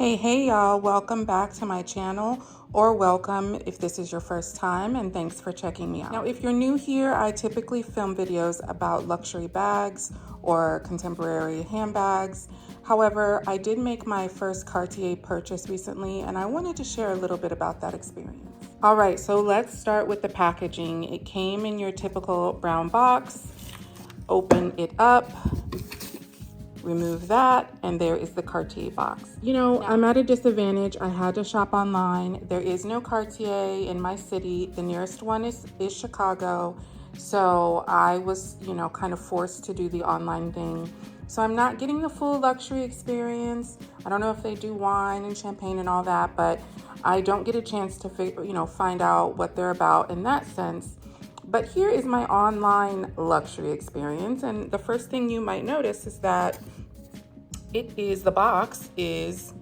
Hey y'all, welcome back to my channel, or welcome if this is your first time, and thanks for checking me out. Now, if you're new here, I typically film videos about luxury bags or contemporary handbags. However, I did make my first Cartier purchase recently, and I wanted to share a little bit about that experience. All right, so let's start with the packaging. It came in your typical brown box. Open it up. Remove that, and there is the Cartier box. You know, I'm at a disadvantage. I had to shop online. There is no Cartier in my city. The nearest one is Chicago. So I was, kind of forced to do the online thing. So I'm not getting the full luxury experience. I don't know if they do wine and champagne and all that, but I don't get a chance to find out what they're about in that sense. But here is my online luxury experience, and the first thing you might notice is that the box is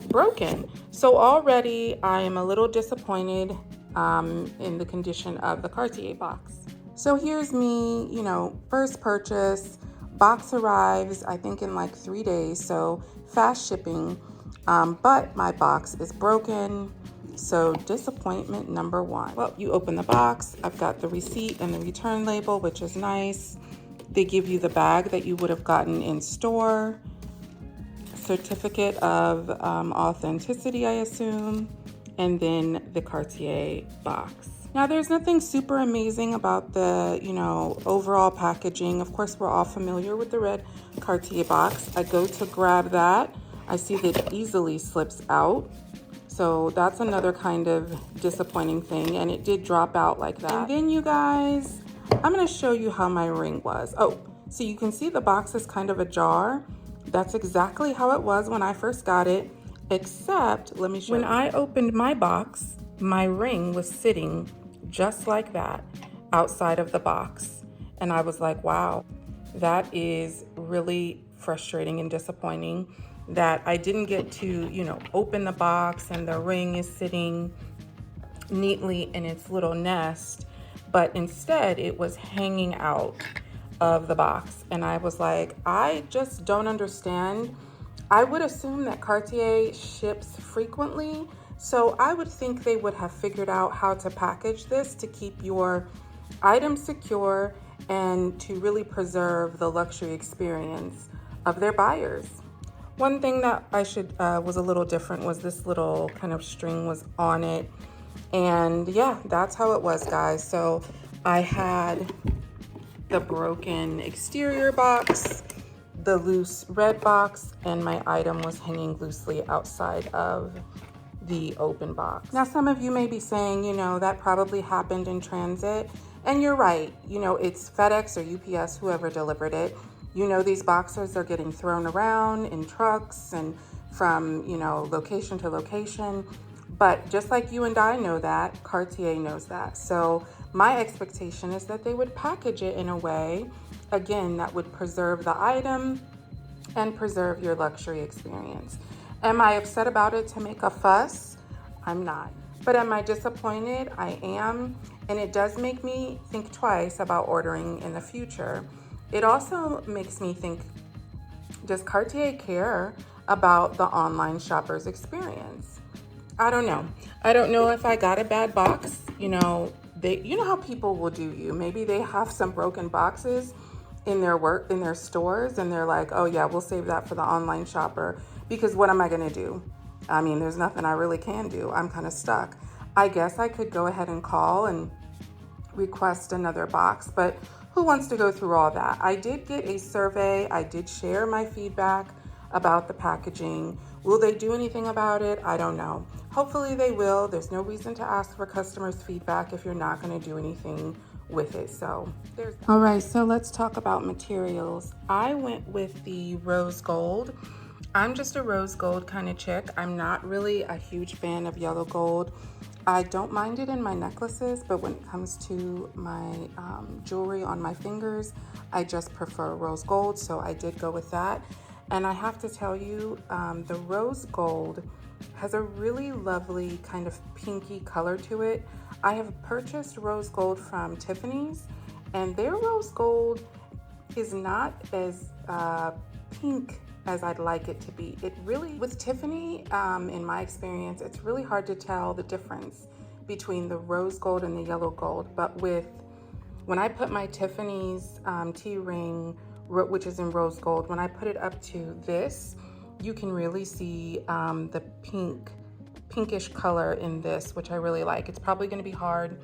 broken. So already I am a little disappointed in the condition of the Cartier box. So here's me, first purchase, box arrives, I think in like 3 days, so fast shipping, but my box is broken. So disappointment number one. Well, you open the box, I've got the receipt and the return label, which is nice. They give you the bag that you would have gotten in store, certificate of authenticity, I assume, and then the Cartier box. Now, there's nothing super amazing about the, overall packaging. Of course, we're all familiar with the red Cartier box. I go to grab that. I see that it easily slips out. So that's another kind of disappointing thing, and it did drop out like that. And then you guys, I'm gonna show you how my ring was. Oh, so you can see the box is kind of ajar. That's exactly how it was when I first got it, except, let me show you. When I opened my box, my ring was sitting just like that outside of the box. And I was like, wow, that is really frustrating and disappointing that I didn't get to, open the box and the ring is sitting neatly in its little nest, but instead it was hanging out of the box. And I was like, I just don't understand. I would assume that Cartier ships frequently, so I would think they would have figured out how to package this to keep your items secure and to really preserve the luxury experience of their buyers. One thing that was a little different was this little kind of string was on it. And yeah, that's how it was, guys. So I had the broken exterior box, the loose red box, and my item was hanging loosely outside of the open box. Now, some of you may be saying, that probably happened in transit. And you're right. It's FedEx or UPS, whoever delivered it. These boxes are getting thrown around in trucks and from, location to location. But just like you and I know that, Cartier knows that. So my expectation is that they would package it in a way, again, that would preserve the item and preserve your luxury experience. Am I upset about it to make a fuss? I'm not. But am I disappointed? I am. And it does make me think twice about ordering in the future. It also makes me think, does Cartier care about the online shopper's experience? I don't know. I don't know if I got a bad box. You know how people will do you. Maybe they have some broken boxes in their stores, and they're like, oh yeah, we'll save that for the online shopper, because what am I gonna do? I mean, there's nothing I really can do. I'm kind of stuck. I guess I could go ahead and call and request another box, but who wants to go through all that? I did get a survey. I did share my feedback about the packaging. Will they do anything about it? I don't know. Hopefully they will. There's no reason to ask for customers' feedback if you're not going to do anything with it. So there's that. All right, so let's talk about materials. I went with the rose gold. I'm just a rose gold kind of chick. I'm not really a huge fan of yellow gold. I don't mind it in my necklaces, but when it comes to my jewelry on my fingers, I just prefer rose gold, so I did go with that. And I have to tell you, the rose gold has a really lovely kind of pinky color to it. I have purchased rose gold from Tiffany's, and their rose gold is not as pink as I'd like it to be. It really, with Tiffany, in my experience, it's really hard to tell the difference between the rose gold and the yellow gold. But when I put my Tiffany's tea ring, which is in rose gold, when I put it up to this, you can really see the pinkish color in this, which I really like. It's probably going to be hard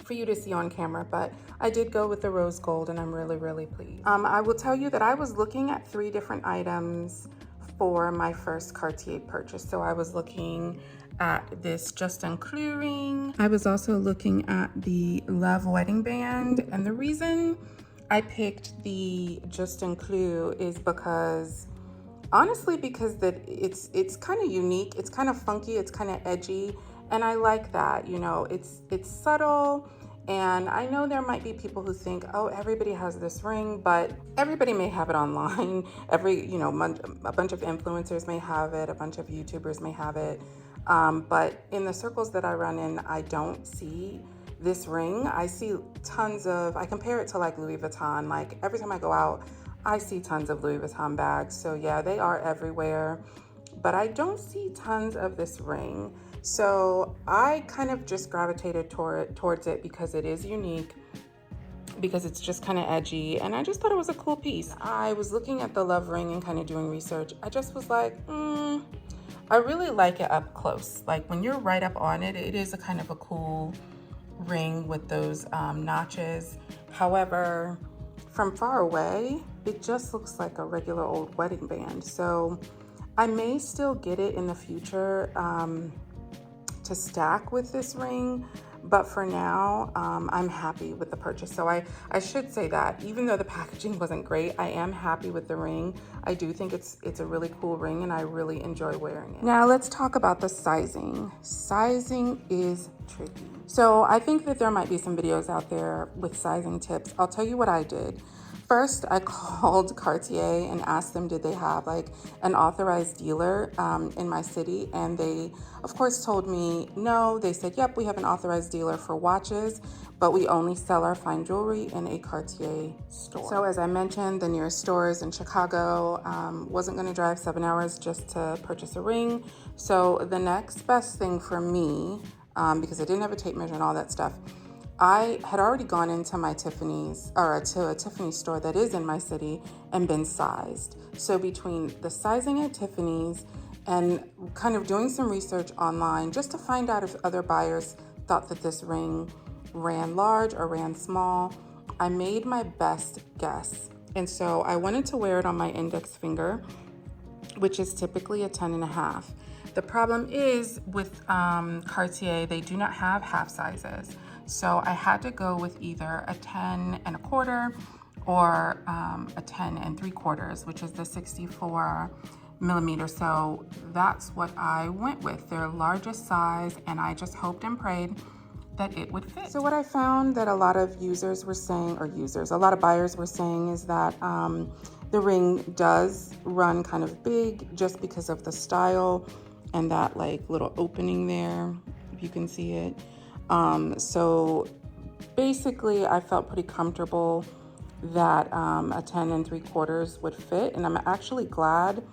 for you to see on camera, but I did go with the rose gold and I'm really, really pleased. I will tell you that I was looking at 3 different items for my first Cartier purchase. So I was looking at this Juste Clou ring. I was also looking at the Love wedding band, and the reason I picked the Juste Clou is because, honestly, because it's kind of unique, it's kind of funky, it's kind of edgy, and I like that. You know, it's subtle. And I know there might be people who think, oh, everybody has this ring, but everybody may have it online. A bunch of influencers may have it, a bunch of YouTubers may have it. But in the circles that I run in, I don't see this ring. I see tons of, I compare it to like Louis Vuitton. Like every time I go out, I see tons of Louis Vuitton bags. So yeah, they are everywhere, but I don't see tons of this ring. So I kind of just gravitated towards it because it is unique, because it's just kind of edgy, and I just thought it was a cool piece. I was looking at the Love ring and kind of doing research. I just was like, I really like it up close. Like when you're right up on it, it is a kind of a cool ring with those notches. However, from far away, it just looks like a regular old wedding band. So I may still get it in the future to stack with this ring, but for now, I'm happy with the purchase. So I should say that even though the packaging wasn't great, I am happy with the ring. I do think it's a really cool ring and I really enjoy wearing it. Now let's talk about the sizing. Sizing is tricky. So I think that there might be some videos out there with sizing tips. I'll tell you what I did. First, I called Cartier and asked them, did they have like an authorized dealer in my city? And they, of course, told me no. They said, yep, we have an authorized dealer for watches, but we only sell our fine jewelry in a Cartier store. So as I mentioned, the nearest store is in Chicago. Wasn't gonna drive 7 hours just to purchase a ring. So the next best thing for me, because I didn't have a tape measure and all that stuff, I had already gone into my Tiffany's, or to a Tiffany store that is in my city, and been sized. So between the sizing at Tiffany's and kind of doing some research online just to find out if other buyers thought that this ring ran large or ran small, I made my best guess. And so I wanted to wear it on my index finger, which is typically a 10.5. The problem is with Cartier, they do not have half sizes. So I had to go with either a 10.25 or a 10.75, which is the 64 millimeter. So that's what I went with, their largest size, and I just hoped and prayed that it would fit. So what I found that a lot of users were saying, a lot of buyers were saying, is that the ring does run kind of big just because of the style and that like little opening there, if you can see it. So basically I felt pretty comfortable that a 10.75 would fit, and I'm actually glad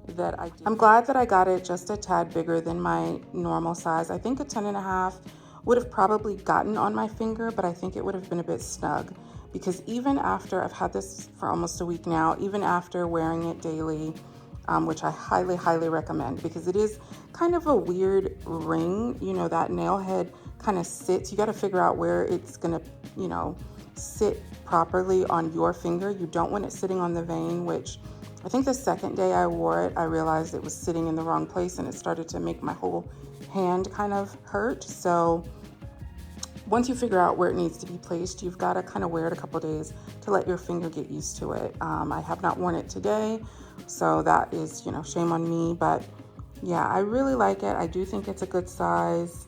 that I did. I'm glad that I got it just a tad bigger than my normal size. I think a 10.5 would have probably gotten on my finger, but I think it would have been a bit snug, because even after, I've had this for almost a week now, even after wearing it daily, which I highly, highly recommend, because it is kind of a weird ring. You know, that nail head kind of sits, you got to figure out where it's gonna, you know, sit properly on your finger. You don't want it sitting on the vein, which I think the second day I wore it, I realized it was sitting in the wrong place and it started to make my whole hand kind of hurt. So once you figure out where it needs to be placed, you've got to kind of wear it a couple days to let your finger get used to it. I have not worn it today, so that is, you know, shame on me. But yeah, I really like it. I do think it's a good size,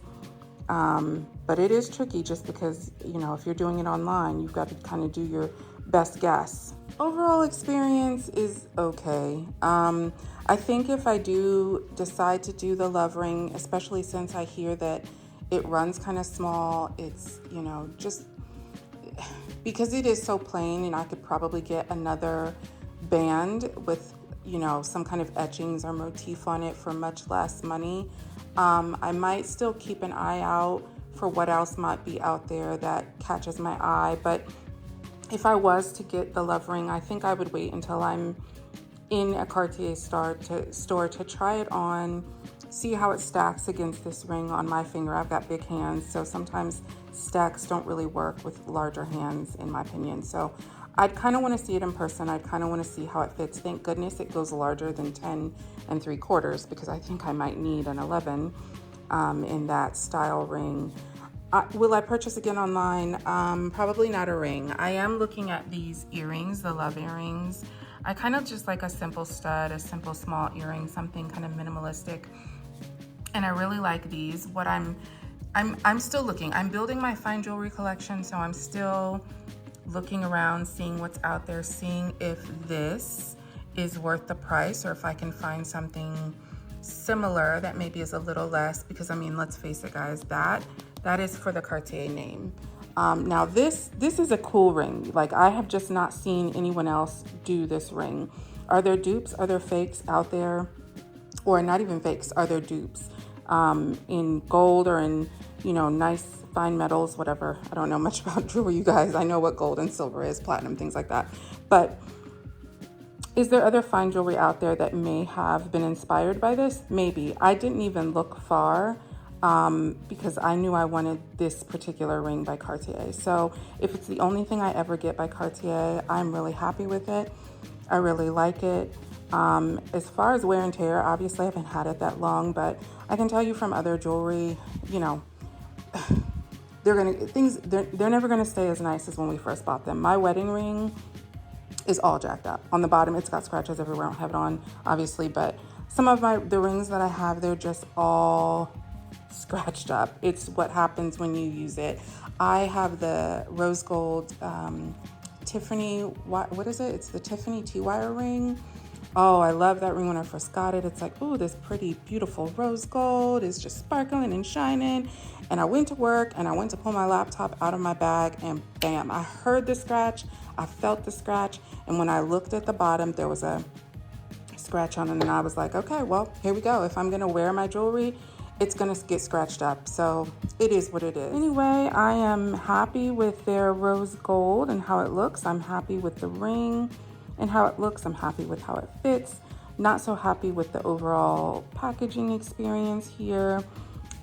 but it is tricky just because, you know, if you're doing it online, you've got to kind of do your best guess. Overall experience is okay. I think if I do decide to do the Love ring, especially since I hear that it runs kind of small, it's, you know, just because it is so plain, and I could probably get another band with, you know, some kind of etchings or motif on it for much less money. I might still keep an eye out for what else might be out there that catches my eye, but if I was to get the love ring, I think I would wait until I'm in a Cartier store to try it on, see how it stacks against this ring on my finger. I've got big hands, so sometimes stacks don't really work with larger hands, in my opinion. So I'd kind of want to see it in person. I'd kind of want to see how it fits. Thank goodness it goes larger than 10 3/4, because I think I might need an 11 in that style ring. Will I purchase again online? Probably not a ring. I am looking at these earrings, the love earrings. I kind of just like a simple stud, a simple small earring, something kind of minimalistic. And I really like these. What I'm still looking. I'm building my fine jewelry collection, so I'm still looking around, seeing what's out there, seeing if this is worth the price or if I can find something similar that maybe is a little less, because I mean, let's face it, guys, that is for the Cartier name. Now this is a cool ring. Like, I have just not seen anyone else do this ring. Are there dupes? Are there fakes out there? Or not even fakes, are there dupes in gold or in, you know, nice fine metals, whatever. I don't know much about jewelry, you guys. I know what gold and silver is, platinum, things like that. But is there other fine jewelry out there that may have been inspired by this? Maybe. I didn't even look far because I knew I wanted this particular ring by Cartier. So if it's the only thing I ever get by Cartier, I'm really happy with it. I really like it. As far as wear and tear, obviously I haven't had it that long, but I can tell you from other jewelry, you know, they're never gonna stay as nice as when we first bought them. My wedding ring is all jacked up. On the bottom, it's got scratches everywhere. I don't have it on, obviously, but some of the rings that I have, they're just all scratched up. It's what happens when you use it. I have the rose gold Tiffany, what is it? It's the Tiffany T-wire ring. Oh, I love that ring when I first got it. It's like, ooh, this pretty, beautiful rose gold is just sparkling and shining. And I went to work and I went to pull my laptop out of my bag and bam, I heard the scratch. I felt the scratch. And when I looked at the bottom, there was a scratch on it. And I was like, okay, well, here we go. If I'm going to wear my jewelry, it's going to get scratched up. So it is what it is. Anyway, I am happy with their rose gold and how it looks. I'm happy with the ring and how it looks. I'm happy with how it fits. Not so happy with the overall packaging experience here.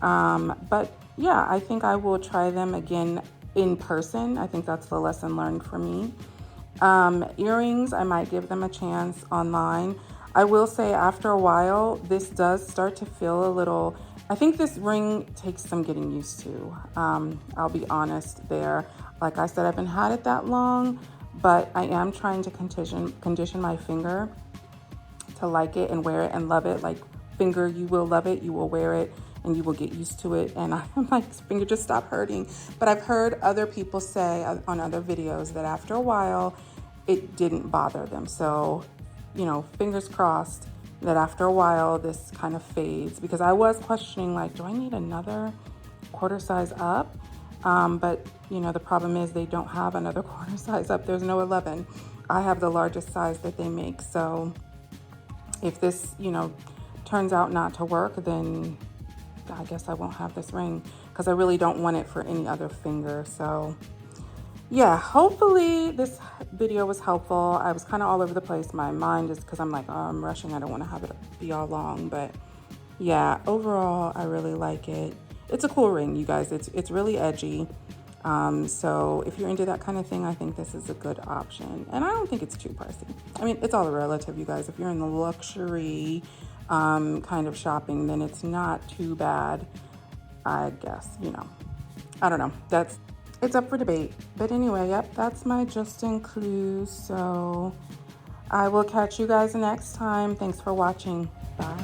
But yeah, I think I will try them again in person. I think that's the lesson learned for me. Earrings, I might give them a chance online. I will say after a while, this does start to feel a little, I think this ring takes some getting used to. I'll be honest there. Like I said, I haven't had it that long, but I am trying to condition my finger to like it and wear it and love it. Like, finger, you will love it, you will wear it, and you will get used to it. And I'm like, finger, just stop hurting. But I've heard other people say on other videos that after a while, it didn't bother them. So, you know, fingers crossed that after a while, this kind of fades. Because I was questioning, like, do I need another quarter size up? But, you know, the problem is they don't have another quarter size up. There's no 11. I have the largest size that they make. So if this, you know, turns out not to work, then I guess I won't have this ring, because I really don't want it for any other finger. So yeah, hopefully this video was helpful. I was kind of all over the place. My mind is, because I'm like, oh, I'm rushing. I don't want to have it be all long. But yeah, overall, I really like it. It's a cool ring, you guys. It's really edgy. So if you're into that kind of thing, I think this is a good option. And I don't think it's too pricey. I mean, it's all relative, you guys. If you're in the luxury kind of shopping, then it's not too bad, I guess. You know, I don't know. It's up for debate. But anyway, yep, that's my Juste Clou. So I will catch you guys next time. Thanks for watching. Bye.